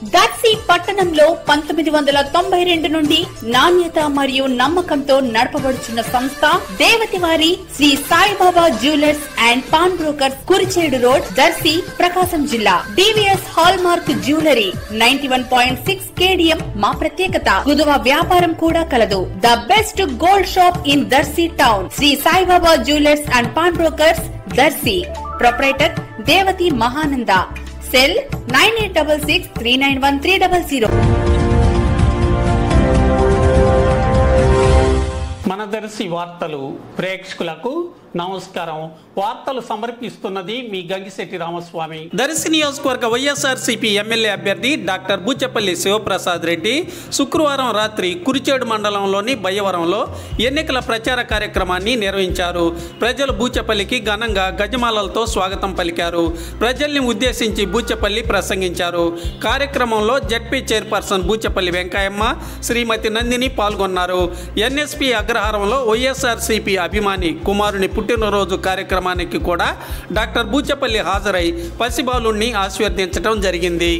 దర్శి పట్టణంలో 1992 నుండి నాణ్యత మరియు నమ్మకంతో నడపబడుచున్న సంస్థ దేవతివారి Sri Saibaba jewellers and pawn brokers Kurichedu road Darsi Prakasam జిల్లా DVS hallmark jewellery 91.6 KDM మా ప్రత్యేకత. కుదువ వ్యాపారం కూడా కలదు. The best gold shop in Darsi town Sri Saibaba jewellers and pawn brokers Darsi. Proprietor Devathi Mahananda. Cell 9866391300. మన దర్శి వార్తలు ప్రేక్షకులకు నమస్కారం. వార్తలు సమర్పిస్తున్నది మీ గంగిశెట్టి రామస్వామి. దర్శి నియోజకవర్గ వైఎస్ఆర్సీపీ ఎమ్మెల్యే అభ్యర్థి డాక్టర్ బూచపల్లి శివప్రసాద్ రెడ్డి శుక్రవారం రాత్రి కురిచేడు మండలంలోని బయ్యవరంలో ఎన్నికల ప్రచార కార్యక్రమాన్ని నిర్వహించారు. ప్రజలు బూచపల్లికి ఘనంగా గజమాలలతో స్వాగతం పలికారు. ప్రజల్ని ఉద్దేశించి బూచపల్లి ప్రసంగించారు. కార్యక్రమంలో జడ్పీ చైర్పర్సన్ బూచపల్లి వెంకయ్యమ్మ, శ్రీమతి నందిని పాల్గొన్నారు. ఎన్ఎస్పీ అగ్రహారంలో వైఎస్ఆర్సీపీ అభిమాని కుమారుని పుట్టినరోజు కార్యక్రమానికి కూడా డాక్టర్ బూచపల్లి హాజరై పసిబాలుణ్ణి ఆశీర్వదించడం జరిగింది.